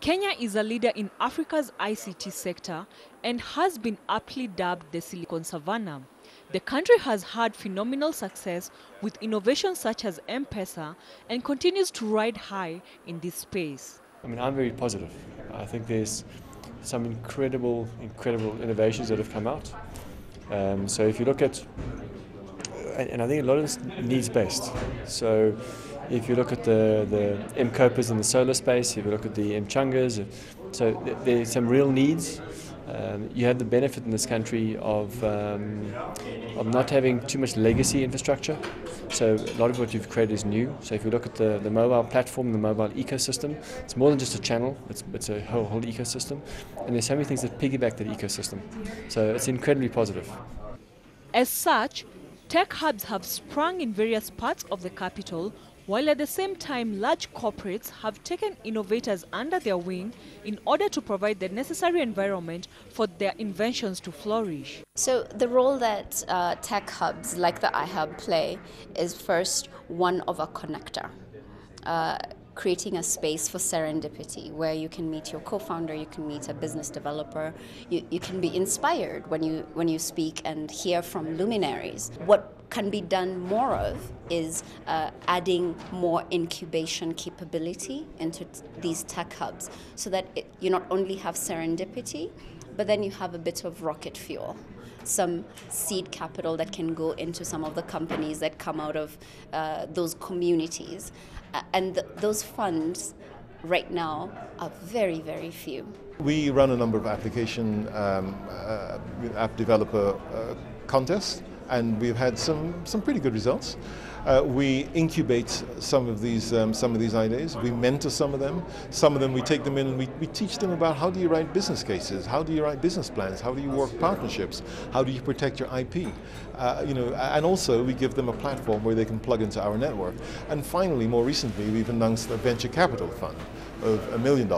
Kenya is a leader in Africa's ICT sector and has been aptly dubbed the Silicon Savannah. The country has had phenomenal success with innovations such as M-Pesa and continues to ride high in this space. I'm very positive. I think there's some incredible innovations that have come out. So if you look at, and I think a lot of it's needs-based. So if you look at the M-Copas in the solar space, if you look at the M-Chungas, so there's some real needs. You have the benefit in this country of not having too much legacy infrastructure. So a lot of what you've created is new. So if you look at the mobile platform, the mobile ecosystem, it's more than just a channel, it's a whole ecosystem. And there's so many things that piggyback that ecosystem. So it's incredibly positive. As such, tech hubs have sprung in various parts of the capital, while at the same time large corporates have taken innovators under their wing in order to provide the necessary environment for their inventions to flourish. So the role that tech hubs like the iHub play is first one of a connector. Creating a space for serendipity where you can meet your co-founder, you can meet a business developer, you can be inspired when you speak and hear from luminaries. What can be done more of is adding more incubation capability into these tech hubs so that you not only have serendipity, but then you have a bit of rocket fuel. Some seed capital that can go into some of the companies that come out of those communities. And those funds right now are very, very few. We run a number of application app developer contests, and we've had some pretty good results. We incubate some of these ideas. We mentor some of them. Some of them we take them in and we teach them about how do you write business cases, how do you write business plans, how do you work partnerships, how do you protect your IP, and also we give them a platform where they can plug into our network. And finally, more recently, we've announced a venture capital fund of $1 million,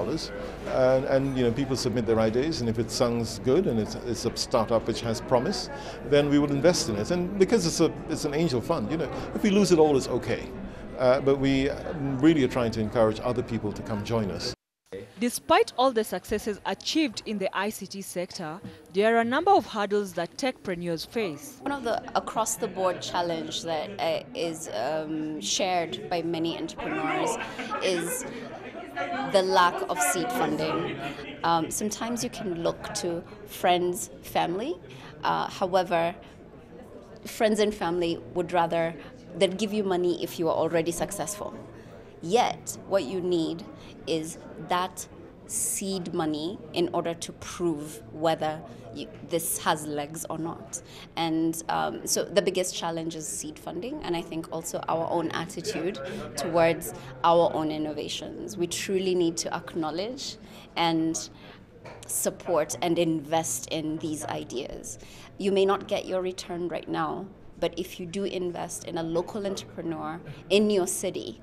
and people submit their ideas, and if it sounds good and it's a startup which has promise, then we would invest in it. And because it's an angel fund, if we lose it all, it's okay. But we really are trying to encourage other people to come join us. Despite all the successes achieved in the ICT sector, there are a number of hurdles that techpreneurs face. One of the across-the-board challenge that is shared by many entrepreneurs is the lack of seed funding. Sometimes you can look to friends, family. However, friends and family would rather they'd give you money if you are already successful. Yet, what you need is that seed money in order to prove whether this has legs or not. And so the biggest challenge is seed funding, and I think also our own attitude towards our own innovations. We truly need to acknowledge and support and invest in these ideas. You may not get your return right now, but if you do invest in a local entrepreneur in your city,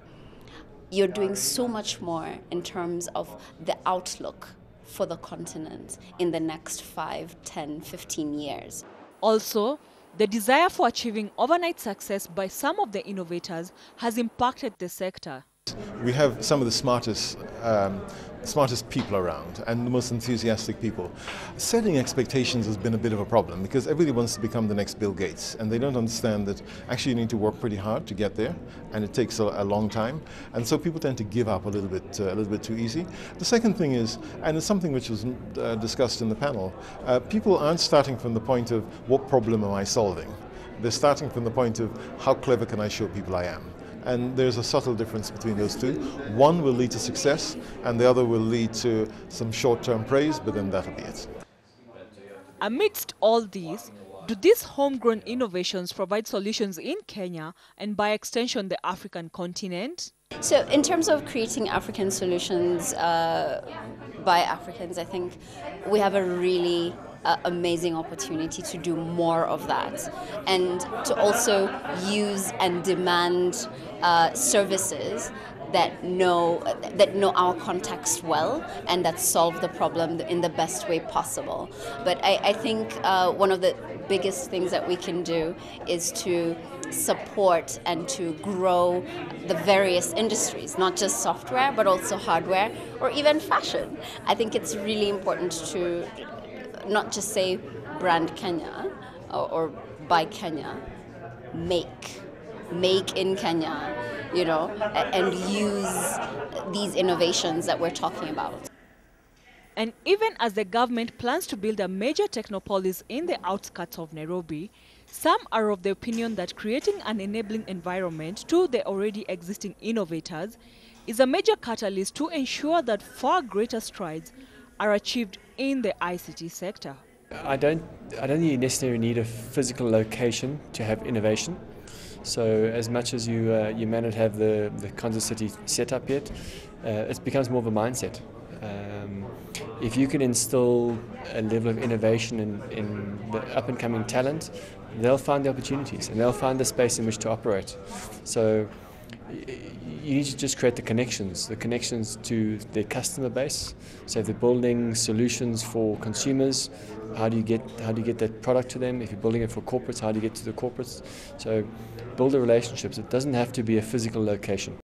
you're doing so much more in terms of the outlook for the continent in the next 5, 10, 15 years. Also, the desire for achieving overnight success by some of the innovators has impacted the sector. We have some of the smartest people around and the most enthusiastic people. Setting expectations has been a bit of a problem because everybody wants to become the next Bill Gates, and they don't understand that actually you need to work pretty hard to get there, and it takes a long time, and so people tend to give up a little bit too easy. The second thing is, and it's something which was discussed in the panel, people aren't starting from the point of what problem am I solving. They're starting from the point of how clever can I show people I am. And there's a subtle difference between those two. One will lead to success, and the other will lead to some short-term praise, but then that'll be it. Amidst all these, do these homegrown innovations provide solutions in Kenya and by extension the African continent? So in terms of creating African solutions by Africans, I think we have a really amazing opportunity to do more of that and to also use and demand services that know our context well and that solve the problem in the best way possible. But I think one of the biggest things that we can do is to support and to grow the various industries, not just software, but also hardware or even fashion. I think it's really important to not just say brand Kenya or buy Kenya, make in Kenya, you know, and use these innovations that we're talking about. And even as the government plans to build a major technopolis in the outskirts of Nairobi, some are of the opinion that creating an enabling environment to the already existing innovators is a major catalyst to ensure that far greater strides are achieved in the ICT sector. I don't think you necessarily need a physical location to have innovation. So as much as you may not have the Kansas City set up yet, it becomes more of a mindset. If you can instill a level of innovation in the up-and-coming talent, they'll find the opportunities and they'll find the space in which to operate. So you need to just create the connections to their customer base. So if they're building solutions for consumers, how do you get that product to them? If you're building it for corporates, how do you get to the corporates? So build the relationships. It doesn't have to be a physical location.